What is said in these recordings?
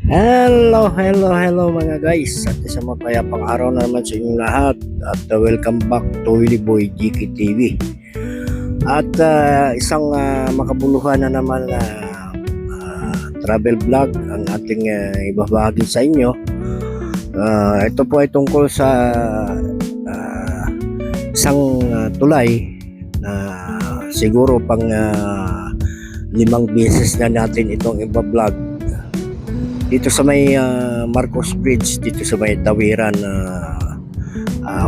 Hello mga guys. At isang mapayapang araw na naman sa inyong lahat. At welcome back to Willie Boy GK TV. At isang makabuluhan na naman na travel vlog ang ating ibabahagi sa inyo. Ito po ay tungkol sa isang tulay na siguro pang 5 beses na natin itong ibablog dito sa may Marcos Bridge, dito sa may Tawiran,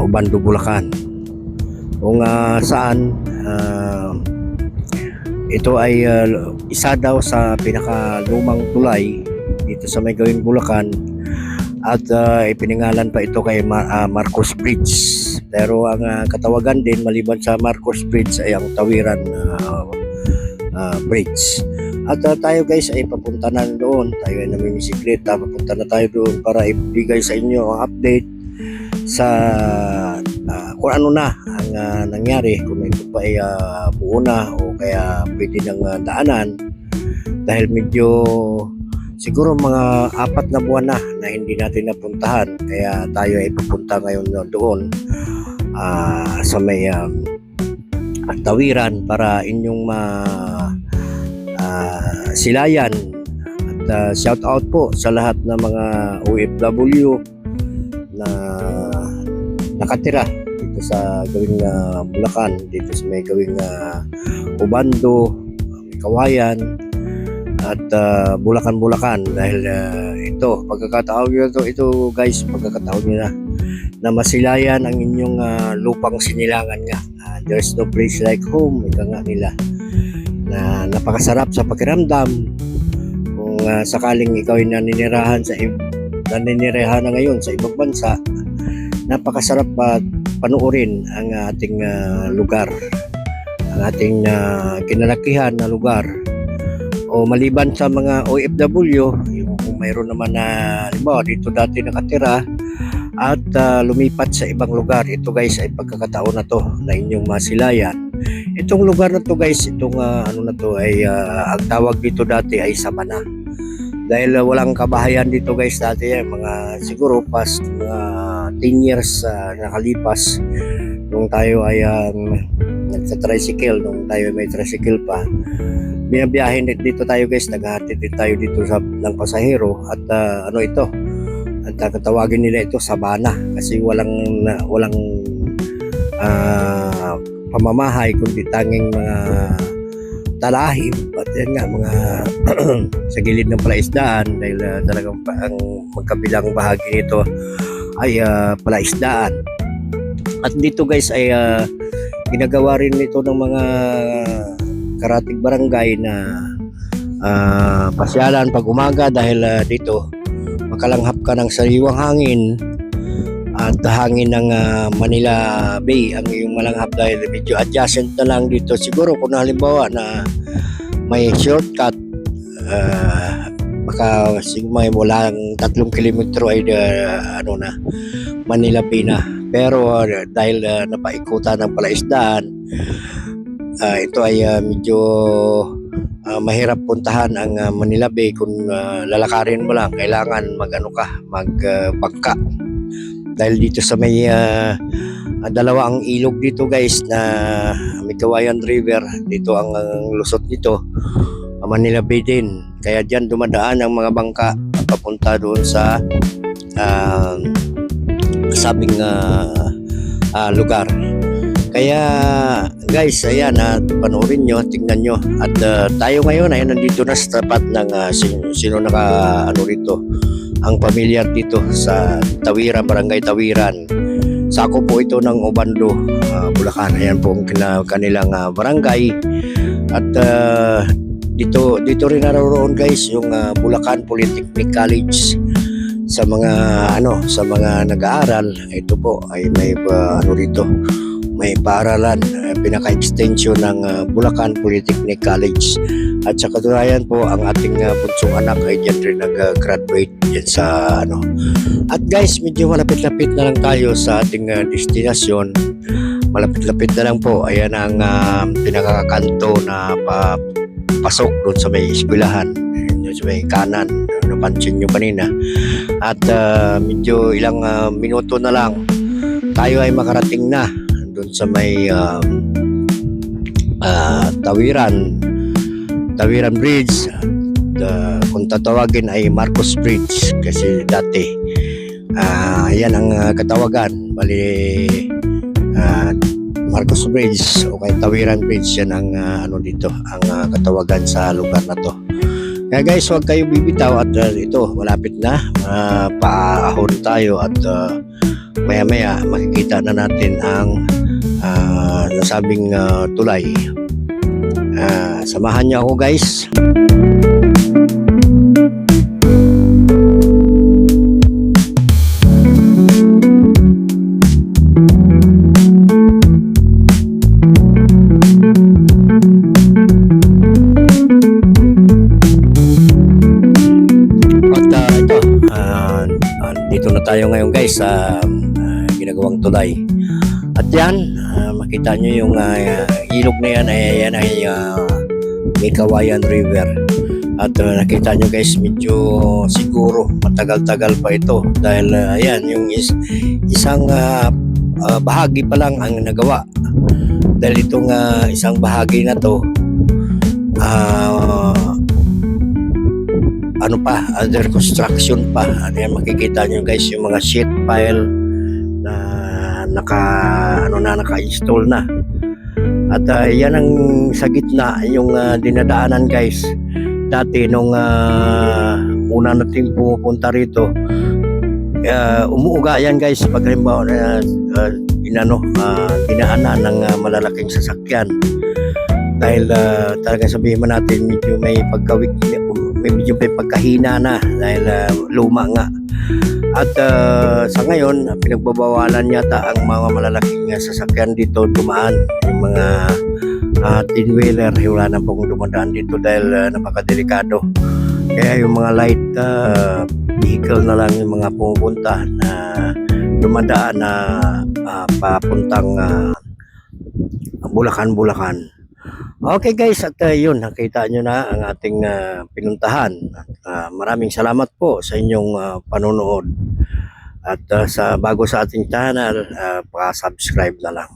Ubando, Bulacan, kung saan ito ay isa daw sa pinakalumang tulay dito sa may Gawing Bulacan at ipinangalan pa ito kay Marcos Bridge, pero ang katawagan din maliban sa Marcos Bridge ay ang Tawiran Bridge. At tayo guys ay papunta na doon. Tayo ay namimisikleta, papunta na tayo doon para ibigay sa inyo ang update sa kung ano na ang nangyari, kung ito pa ay buo na o kaya pwede nang daanan, dahil medyo siguro mga 4 na buwan na hindi natin napuntahan, kaya tayo ay papunta ngayon doon sa may Tawiran para inyong silayan. At shout out po sa lahat ng mga OFW na nakatira dito sa Gawing Bulacan, dito sa may Gawing Ubando, Kawayan at Bulacan, dahil ito pagkakataon nyo ito guys, pagkakataon nyo na masilayan ang inyong lupang sinilangan nga. There's no place like home, ika nga nila, na napakasarap sa pakiramdam kung sakaling ikaw ay naninirahan na ngayon sa ibang bansa. Napakasarap panuorin ang ating lugar, ang ating kinalakihan na lugar. O maliban sa mga OFW, yung kung mayroon naman na halimbawa dito dati nakatira at lumipat sa ibang lugar, ito guys ay pagkakataon na to na inyong masilayan. Itong lugar na to guys, itong ano na to ay ang tawag dito dati ay Sabana, dahil walang kabahayan dito guys dati, mga siguro past mga 10 years nakalipas nung tayo ay nagsa-tricycle, nung tayo may tricycle pa, binabiyahin dito tayo guys, naghahatid din tayo dito ng pasahero at ano ito, at tatawagin nila ito Sabana kasi walang pamamahay kundi tanging mga talahib at yan nga mga sa gilid ng palaisdaan, dahil talagang ang magkabilang bahagi nito ay palaisdaan. At dito guys ay ginagawa rin nito ng mga karatig barangay na pasyalan pag umaga, dahil dito makalanghap ka ng sariwang hangin at hangin ng Manila Bay ang iyong malanghap, dahil medyo adjacent na lang dito. Siguro kung halimbawa na may shortcut, baka may mulang 3 kilometro ay ano na, Manila Bay na. Pero dahil napaikutan ng palaisdaan, ito ay medyo mahirap puntahan ang Manila Bay. Kung lalakarin mo lang, kailangan magbangka, dahil dito sa may dalawa ang ilog dito guys na may Kawayan River, dito ang lusot nito, Manila Bay din, kaya diyan dumadaan ang mga bangka papunta doon sa sabing lugar. Kaya guys, ayan, panoorin nyo, tingnan nyo. At tayo ngayon ay nandito na sa tapat ng sino naka ano rito, ang pamilyar dito sa Tawiran, Barangay Tawiran. Sako po ito ng Ubando, Bulacan. Ayan po ang kanilang barangay. At dito rin naroon guys yung Bulacan Polytechnic College. Sa mga nag-aaral, ito po ay may ano rito, may paaralan, pinaka-extension ng Bulacan Polytechnic College. At sa katunayan po, ang ating bunsong anak ay dyan rin nag-graduate dyan sa ano. At guys, medyo malapit-lapit na lang tayo sa ating destinasyon. Malapit-lapit na lang po. Ayan ang pinakakanto na pasok doon sa may eskwelahan. sa may kanan, napansin nyo kanina. At medyo ilang minuto na lang tayo ay makarating na doon sa may Tawiran Bridge. Kung tatawagin ay Marcos Bridge kasi dati yan ang katawagan. Bali Marcos Bridge o kay Tawiran Bridge, yan ang dito ang katawagan sa lugar na to. Kaya guys, huwag kayo bibitaw at ito malapit na, paahon tayo at maya maya makikita na natin ang nasabing tulay. Samahan niyo ako guys. Dito na tayo ngayon guys sa ginagawang tulay. At yan, makita nyo yung ilog na yan ay may Kawayan River. At nakita nyo guys, medyo siguro matagal-tagal pa ito dahil ayan, yung isang bahagi pa lang ang nagawa. Dahil itong isang bahagi na to under construction pa. Makikita nyo guys yung mga sheet pile na naka-install na. At yan ang sa gitna yung dinadaanan guys. Dati nung una natin pumupunta rito, umuuga yan guys pag halimbawa dinaanan ng malalaking sasakyan. Dahil talaga sabihin mo natin medyo may pagkahina na dahil luma nga. At sa ngayon pinagbabawalan yata ang mga malalaking sasakyan dito dumaan, yung mga 10-wheeler wala na pong dumadaan dito dahil napakadelikado. Kaya yung mga light vehicle na lang yung mga pumupunta na dumadaan na papuntang Bulacan. Okay guys, at yun, nakita nyo na ang ating pinuntahan. Maraming salamat po sa inyong panonood. At bago sa ating channel, pa-subscribe na lang.